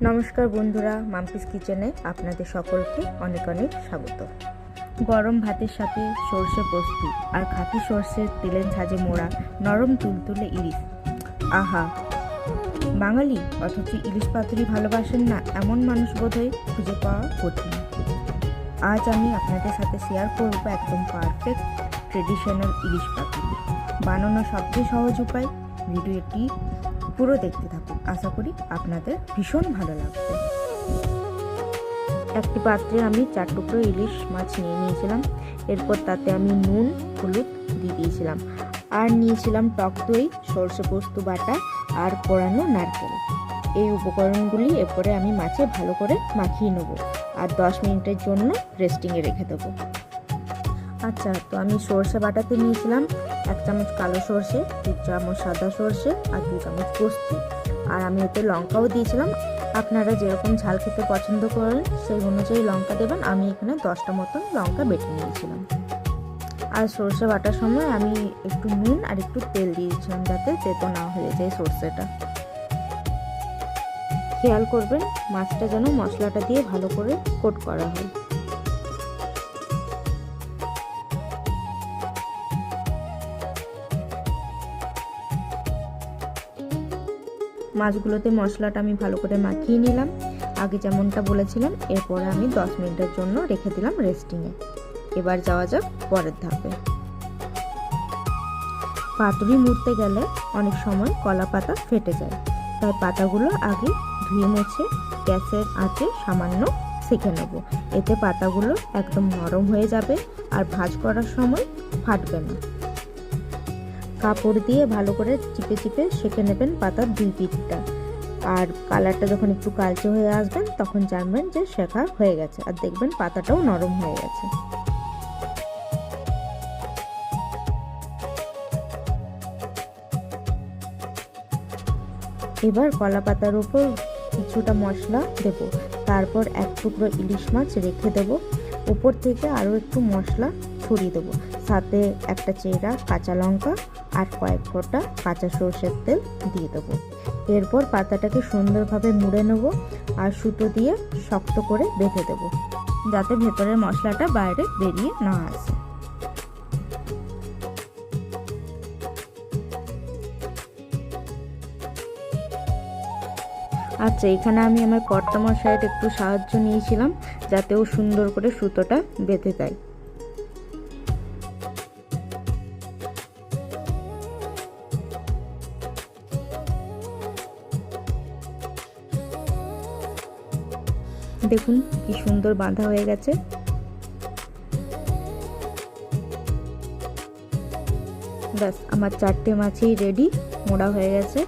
নমস্কার বন্ধুরা, মাম্পিস কিচেনে আপনাদের সকলকে অনেক অনেক স্বাগত। গরম ভাতের সাথে সর্ষে পোস্ত আর খাঁটি সর্ষের তেলের ঝাঁঝে মোড়া নরম তুলতুলে ইলিশ, আহা! বাঙালি অথচ ইলিশ পাতুরি ভালোবাসেন না এমন মানুষ বোধহয় খুঁজে পাওয়া কঠিন। আজ আমি আপনাদের সাথে শেয়ার করব একদম পারফেক্ট ট্রেডিশনাল ইলিশ পাতুরি বানানোর সবচেয়ে সহজ উপায়। ভিডিওটি পুরো দেখতে থাকুন, আশা করি আপনাদের ভীষণ ভালো লাগবে। একটি পাত্রে আমি 4 টুকরো ইলিশ মাছ নিয়ে নিয়েছিলাম। এরপর তাতে আমি নুন হলুদ দিয়ে দিয়েছিলাম, আর নিয়েছিলাম টক দই, সর্ষে পোস্ত বাটা আর কোরানো নারকেল। এই উপকরণগুলি এরপরে আমি মাছে ভালো করে মাখিয়ে নেব আর 10 মিনিটের জন্য রেস্টিংয়ে রেখে দেবো। আচ্ছা, তো আমি সর্ষে বাটাতে নিয়েছিলাম 1 চামচ কালো সর্ষে, 2 চামচ সাদা সর্ষে আর 2 চামচ পোস্ত। আর আমি এতে লঙ্কাও দিয়েছিলাম। আপনারা যেরকম ঝাল খেতে পছন্দ করেন সেই অনুযায়ী লঙ্কা দেবেন। আমি এখানে 10টা মতন লঙ্কা বেটে নিয়েছিলাম। আর সর্ষে বাটার সময় আমি একটু নুন আর একটু তেল দিয়েছিলাম যাতে তেতো না হয়ে যায় সর্ষেটা। খেয়াল করবেন মাছটা যেন মশলাটা দিয়ে ভালো করে কোট করা হয়। মাছগুলোতে মশলাটা আমি ভালো করে মাখিয়ে নিলাম আগে যেমনটা বলেছিলাম। এরপরে আমি 10 মিনিটের জন্য রেখে দিলাম রেস্টিংয়ে। এবার যাওয়া যাক পরের ধাপে। পাতুরি মুড়তে গেলে অনেক সময় কলা পাতা ফেটে যায়, তাই পাতাগুলো আগে ধুয়ে মুছে গ্যাসের আঁচে সামান্য সেঁকে নেব। এতে পাতাগুলো একদম নরম হয়ে যাবে আর ভাঁজ করার সময় ফাটবে না। কাপড় দিয়ে ভালো করে চিপে চিপে সেঁকে নেবেন পাতার 2 পিঠটা। আর কালারটা যখন একটু কালচে হয়ে আসবেন তখন জানবেন যে শেখা হয়ে গেছে, আর দেখবেন পাতাটাও নরম হয়ে গেছে। এবার কলা পাতার উপর কিছুটা মশলা দেব, তারপর 1 টুকরো ইলিশ মাছ রেখে দেব। উপর থেকে আরও একটু মশলা ছড়িয়ে দেবো, সাথে একটা চেরা কাঁচা লঙ্কা আর কয়েক ফোঁটা কাঁচা সর্ষের তেল দিয়ে দেবো। এরপর পাতাটাকে সুন্দরভাবে মুড়ে নেব আর সুতো দিয়ে শক্ত করে বেঁধে দেবো যাতে ভেতরের মশলাটা বাইরে বেরিয়ে না আসে। আচ্ছা, এখানে আমি আমার কর্তা মশাইয়ের একটু সাহায্য নিয়েছিলাম যাতে ও সুন্দর করে সুতোটা বেঁধে দেয়। দেখুন কি সুন্দর বাঁধা হয়ে গেছে। ব্যাস, আমার 4টে মাছই রেডি, মোড়া হয়ে গেছে।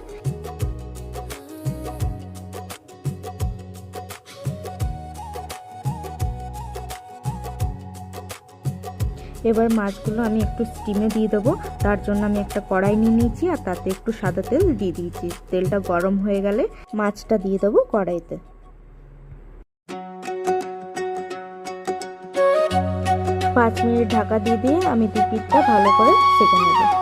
এবার মাছগুলো আমি একটু স্টিমে দিয়ে দেবো। তার জন্য আমি একটা কড়াই নিয়ে নিয়েছি আর তাতে একটু সাদা তেল দিয়ে দিয়েছি। তেলটা গরম হয়ে গেলে মাছটা দিয়ে দেবো কড়াইতে। 5 মিনিট ঢাকা দিয়ে আমি 2 পিঠটা ভালো করে সেঁকে নেব।